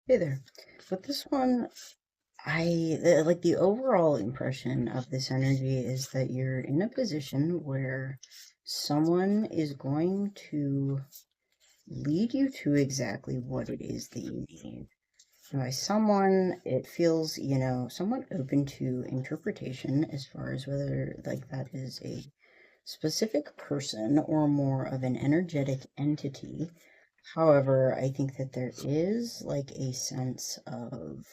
Hey there. With this one, like the overall impression of this energy is that you're in a position where someone is going to lead you to exactly what it is that you need. And by someone, it feels, somewhat open to interpretation as far as whether like that is a specific person or more of an energetic entity. However, I think that there is like a sense of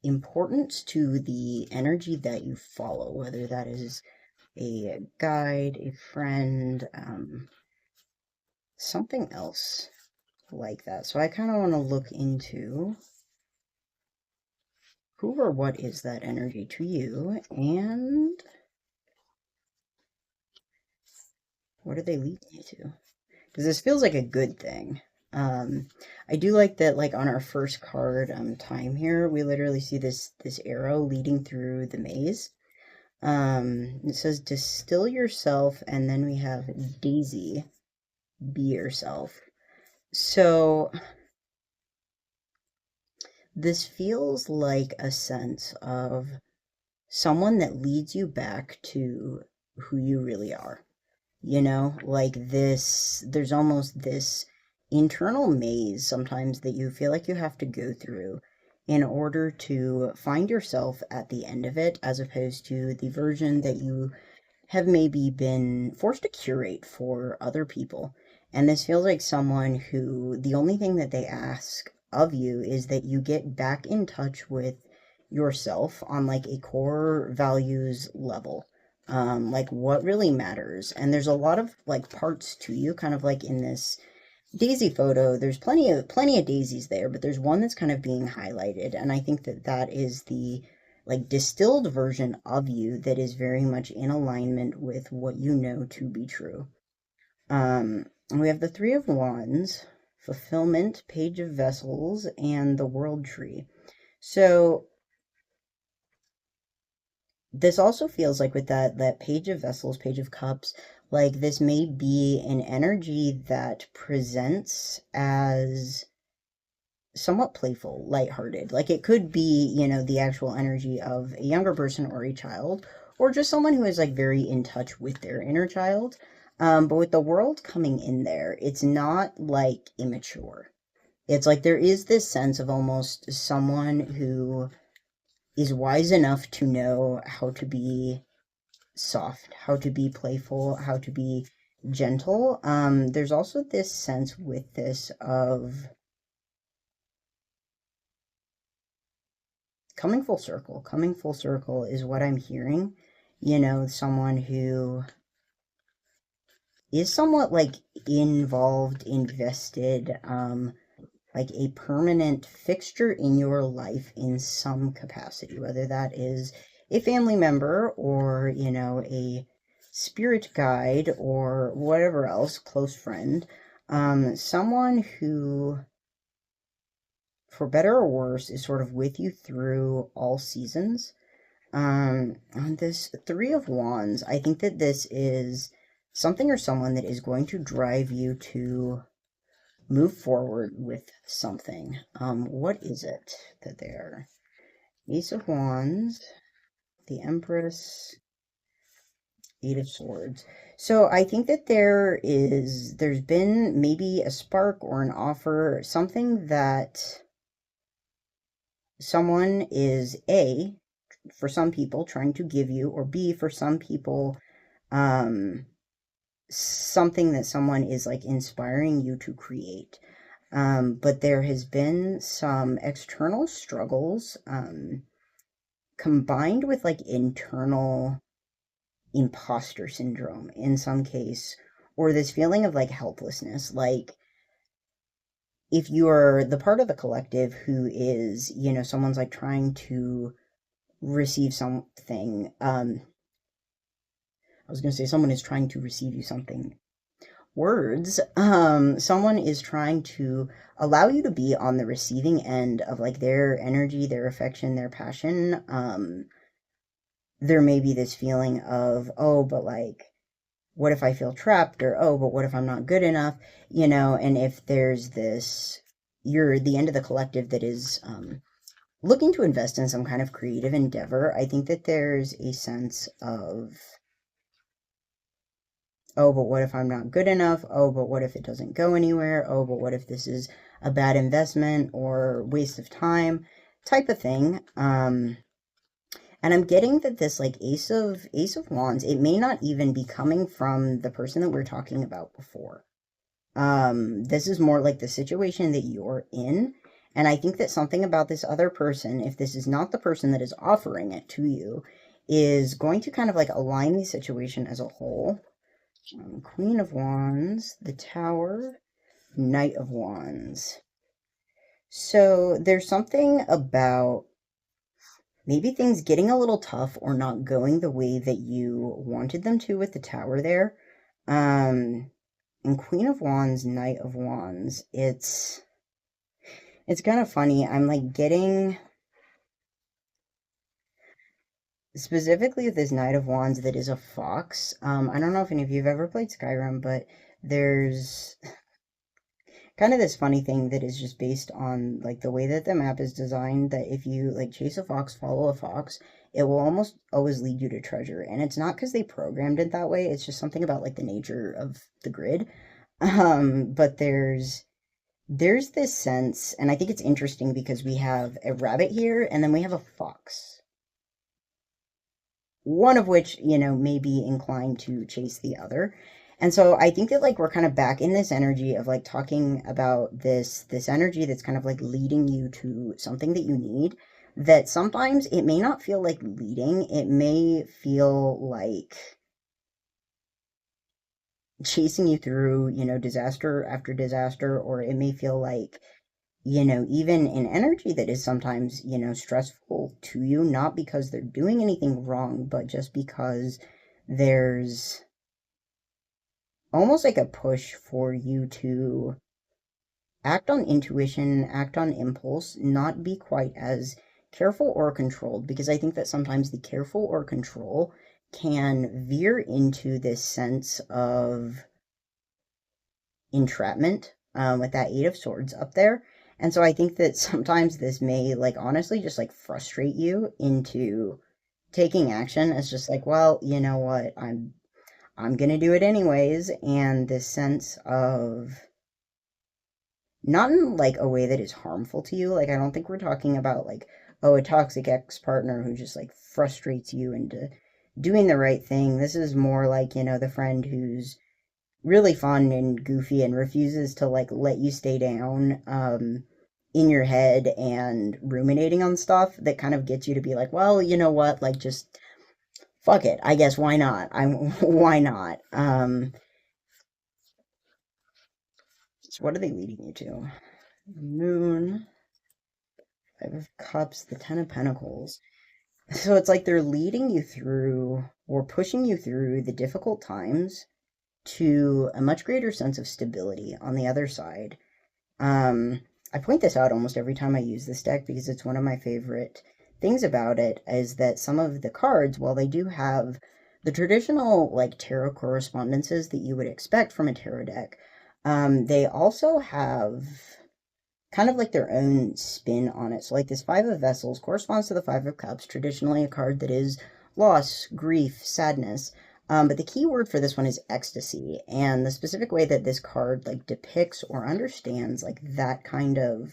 importance to the energy that you follow, whether that is a guide, a friend, something else like that. So I kind of want to look into who or what is that energy to you, and what are they leading you to? Because this feels like a good thing. Um, I do like that, like on our first card, time here, we literally see this arrow leading through the maze. It says distill yourself, and then we have Daisy, be yourself. So this feels like a sense of someone that leads you back to who you really are. Like this, there's almost this internal maze sometimes that you feel like you have to go through in order to find yourself at the end of it, as opposed to the version that you have maybe been forced to curate for other people. And this feels like someone who the only thing that they ask of you is that you get back in touch with yourself on like a core values level. Like what really matters. And there's a lot of like parts to you, kind of like in this daisy photo. There's plenty of daisies there, but there's one that's kind of being highlighted, and I think that that is the like distilled version of you that is very much in alignment with what you know to be true. And we have the Three of Wands, Fulfillment, Page of Vessels, and the World Tree. So this also feels like with that Page of Vessels, Page of Cups, like this may be an energy that presents as somewhat playful, lighthearted. Like it could be, the actual energy of a younger person or a child, or just someone who is like very in touch with their inner child. But with the world coming in there, it's not like immature. It's like there is this sense of almost someone who is wise enough to know how to be soft, how to be playful, how to be gentle. There's also this sense with this of coming full circle. Coming full circle is what I'm hearing. Someone who is somewhat like involved, invested, like a permanent fixture in your life in some capacity, whether that is a family member or, a spirit guide or whatever else, close friend. Someone who, for better or worse, is sort of with you through all seasons. On this Three of Wands, I think that this is something or someone that is going to drive you to move forward with something. What is it that they're? Ace of Wands, the Empress, Eight of Swords. So I think that there's been maybe a spark or an offer, something that someone is A, for some people trying to give you, or B, for some people, um, something that someone is like inspiring you to create. But there has been some external struggles, combined with like internal imposter syndrome in some case, or this feeling of like helplessness. Like if you are the part of the collective who is, someone's like trying to receive something, I was going to say someone is trying to receive you something. Words, someone is trying to allow you to be on the receiving end of like their energy, their affection, their passion. There may be this feeling of, oh, but like what if I feel trapped, or oh, but what if I'm not good enough, and if there's this, you're the end of the collective that is looking to invest in some kind of creative endeavor. I think that there's a sense of, oh, but what if I'm not good enough? Oh, but what if it doesn't go anywhere? Oh, but what if this is a bad investment or waste of time type of thing. And I'm getting that this like Ace of Wands, it may not even be coming from the person that we are talking about before. This is more like the situation that you're in. And I think that something about this other person, if this is not the person that is offering it to you, is going to kind of like align the situation as a whole. Queen of Wands, the Tower, Knight of Wands. So there's something about maybe things getting a little tough or not going the way that you wanted them to with the Tower there. And Queen of Wands, Knight of Wands, it's kind of funny. I'm like getting specifically with this Knight of Wands that is a fox. I don't know if any of you have ever played Skyrim, but there's kind of this funny thing that is just based on like the way that the map is designed, that if you like chase a fox, follow a fox, it will almost always lead you to treasure. And it's not because they programmed it that way, it's just something about like the nature of the grid. But there's this sense, and I think it's interesting because we have a rabbit here and then we have a fox. One of which, may be inclined to chase the other. And so I think that like we're kind of back in this energy of like talking about this energy that's kind of like leading you to something that you need, that sometimes it may not feel like leading, it may feel like chasing you through, disaster after disaster, or it may feel like, even an energy that is sometimes, stressful to you, not because they're doing anything wrong, but just because there's almost like a push for you to act on intuition, act on impulse, not be quite as careful or controlled, because I think that sometimes the careful or control can veer into this sense of entrapment, with that Eight of Swords up there. And so I think that sometimes this may like honestly just like frustrate you into taking action as just like, well, you know what, I'm gonna do it anyways. And this sense of, not in like a way that is harmful to you, like I don't think we're talking about like, oh, a toxic ex-partner who just like frustrates you into doing the right thing. This is more like, the friend who's really fun and goofy and refuses to like let you stay down in your head and ruminating on stuff, that kind of gets you to be like, well, you know what, like just fuck it, I guess, why not, why not. So what are they leading you to? Moon, Five of Cups, the Ten of Pentacles. So it's like they're leading you through or pushing you through the difficult times to a much greater sense of stability on the other side. I point this out almost every time I use this deck because it's one of my favorite things about it, is that some of the cards, while they do have the traditional like tarot correspondences that you would expect from a tarot deck, they also have kind of like their own spin on it. So like this Five of Vessels corresponds to the Five of Cups, traditionally a card that is loss, grief, sadness. But the key word for this one is ecstasy, and the specific way that this card like depicts or understands like that kind of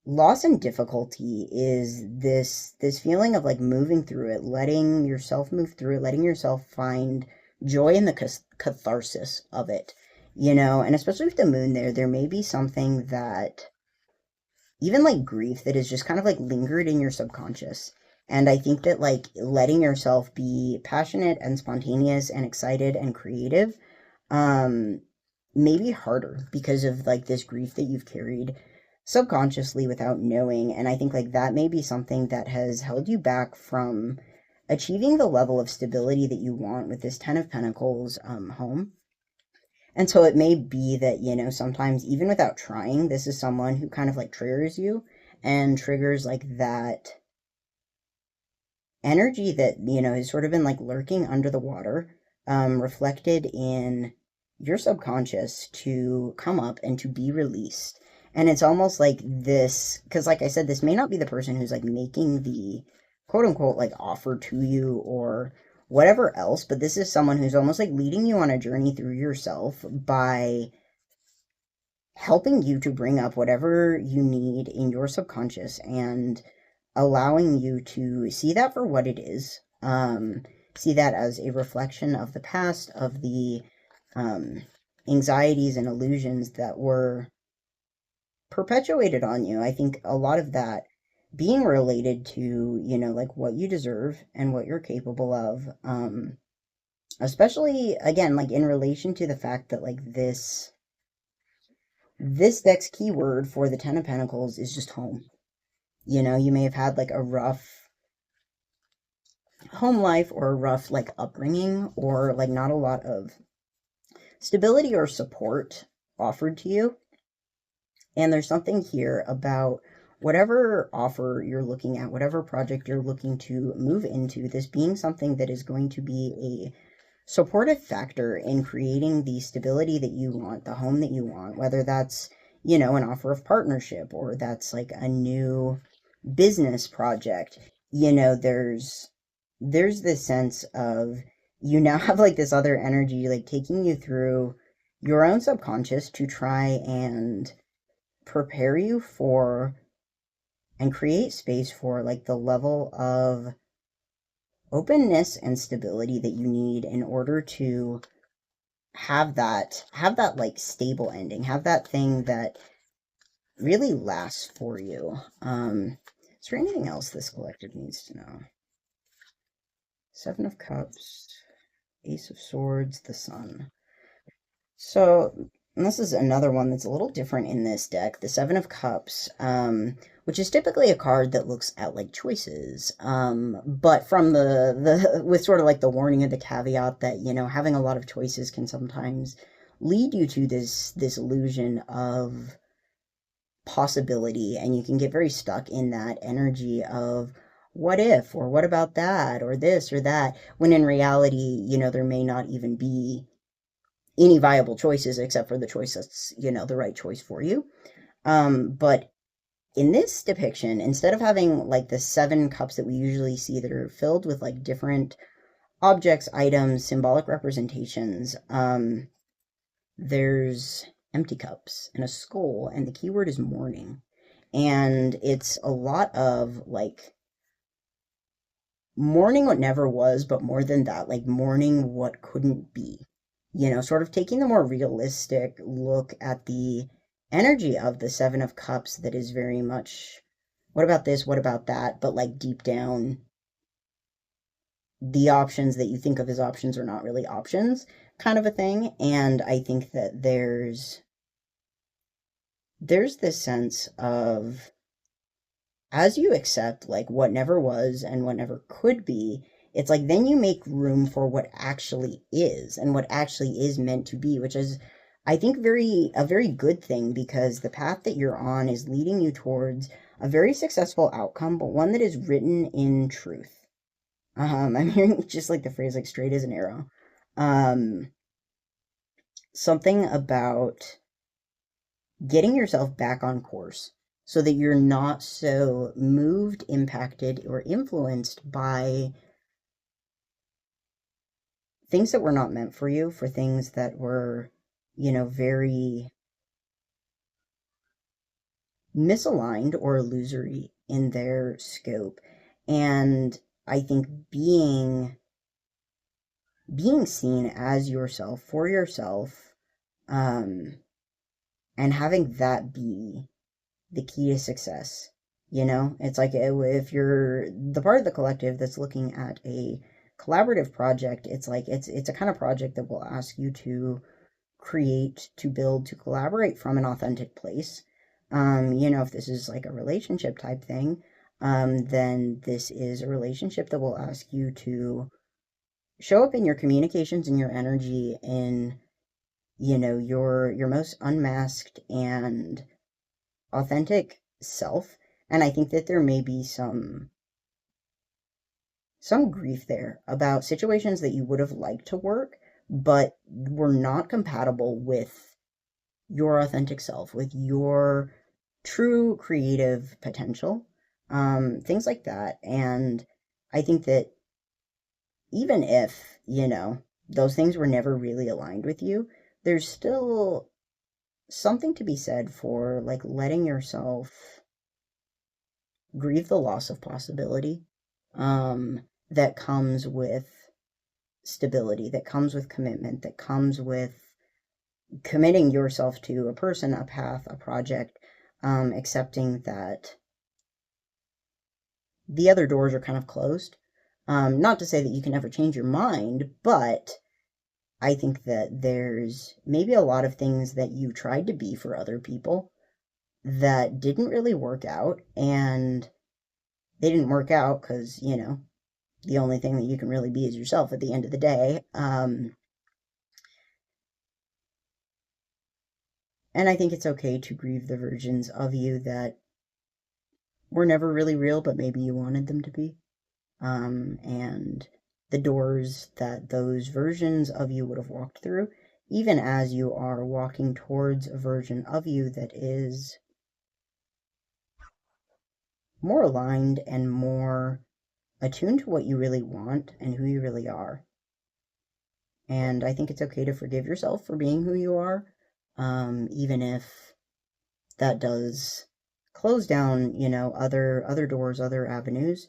loss and difficulty is this feeling of like moving through it, letting yourself move through it, letting yourself find joy in the catharsis of it, and especially with the moon there may be something that, even like grief, that is just kind of like lingered in your subconscious. And I think that like letting yourself be passionate and spontaneous and excited and creative, may be harder because of like this grief that you've carried subconsciously without knowing. And I think like that may be something that has held you back from achieving the level of stability that you want with this Ten of Pentacles home. And so it may be that, sometimes even without trying, this is someone who kind of like triggers you and triggers like that energy that, has sort of been like lurking under the water, reflected in your subconscious to come up and to be released. And it's almost like this, because like I said, this may not be the person who's like making the quote unquote like offer to you or whatever else, but this is someone who's almost like leading you on a journey through yourself by helping you to bring up whatever you need in your subconscious and allowing you to see that for what it is. See that as a reflection of the past, of the um, anxieties and illusions that were perpetuated on you. I think a lot of that being related to, like what you deserve and what you're capable of. Especially, again, like in relation to the fact that, like, this deck's keyword for the Ten of Pentacles is just home. You may have had like a rough home life or a rough like upbringing or like not a lot of stability or support offered to you. And there's something here about whatever offer you're looking at, whatever project you're looking to move into, this being something that is going to be a supportive factor in creating the stability that you want, the home that you want, whether that's, an offer of partnership or that's like a new business project. There's this sense of you now have like this other energy like taking you through your own subconscious to try and prepare you for and create space for like the level of openness and stability that you need in order to have that like stable ending, have that thing that really lasts for you. Is there anything else this collective needs to know? Seven of Cups, Ace of Swords, the Sun. So, and this is another one that's a little different in this deck, the Seven of Cups, which is typically a card that looks at like choices, but from the with sort of like the warning of the caveat that having a lot of choices can sometimes lead you to this illusion of possibility, and you can get very stuck in that energy of what if or what about that or this or that, when in reality there may not even be any viable choices except for the choice that's, the right choice for you. But in this depiction, instead of having like the seven cups that we usually see that are filled with like different objects, items, symbolic representations, there's empty cups and a skull, and the keyword is mourning. And it's a lot of like mourning what never was, but more than that, like mourning what couldn't be. Sort of taking the more realistic look at the energy of the Seven of Cups that is very much, what about this, what about that, but like deep down, the options that you think of as options are not really options, kind of a thing. And I think that there's this sense of, as you accept like what never was and what never could be, it's like then you make room for what actually is and what actually is meant to be, which is, I think, a very good thing, because the path that you're on is leading you towards a very successful outcome, but one that is written in truth. I'm hearing just like the phrase like straight as an arrow. Something about getting yourself back on course so that you're not so moved, impacted, or influenced by things that were not meant for you, for things that were, very misaligned or illusory in their scope. And I think being seen as yourself, for yourself, and having that be the key to success. It's like if you're the part of the collective that's looking at a collaborative project, it's like it's a kind of project that will ask you to create, to build, to collaborate from an authentic place. If this is like a relationship type thing, then this is a relationship that will ask you to show up in your communications and your energy in, your most unmasked and authentic self. And I think that there may be some some grief there about situations that you would have liked to work, but were not compatible with your authentic self, with your true creative potential, things like that. And I think that even if, those things were never really aligned with you, there's still something to be said for like letting yourself grieve the loss of possibility, that comes with stability, that comes with commitment, that comes with committing yourself to a person, a path, a project, accepting that the other doors are kind of closed. Not to say that you can never change your mind, but I think that there's maybe a lot of things that you tried to be for other people that didn't really work out, and they didn't work out because, the only thing that you can really be is yourself at the end of the day. And I think it's okay to grieve the versions of you that were never really real, but maybe you wanted them to be. And the doors that those versions of you would have walked through, even as you are walking towards a version of you that is more aligned and more attuned to what you really want and who you really are. And I think it's okay to forgive yourself for being who you are, even if that does close down, other doors, other avenues.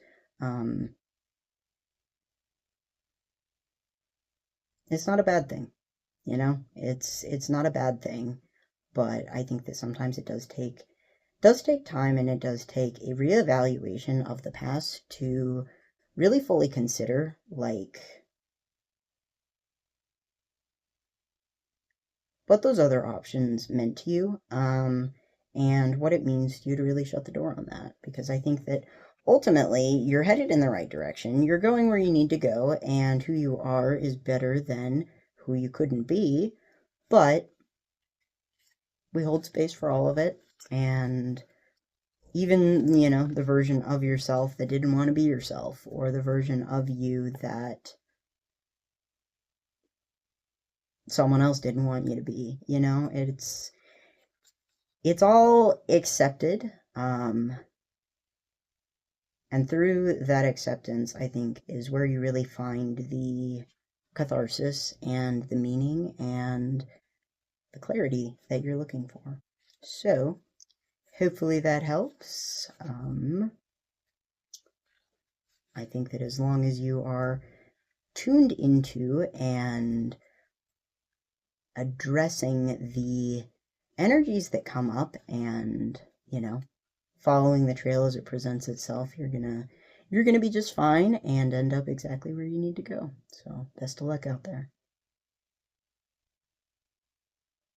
It's not a bad thing, it's not a bad thing, but I think that sometimes it does take time, and it does take a reevaluation of the past to really fully consider like what those other options meant to you, and what it means to you to really shut the door on that. Because I think that ultimately you're headed in the right direction. You're going where you need to go, and who you are is better than who you couldn't be. But we hold space for all of it, and even, the version of yourself that didn't want to be yourself, or the version of you that someone else didn't want you to be, it's all accepted. And through that acceptance, I think, is where you really find the catharsis and the meaning and the clarity that you're looking for. So, hopefully that helps. I think that as long as you are tuned into and addressing the energies that come up and, following the trail as it presents itself, you're gonna be just fine and end up exactly where you need to go. So, best of luck out there.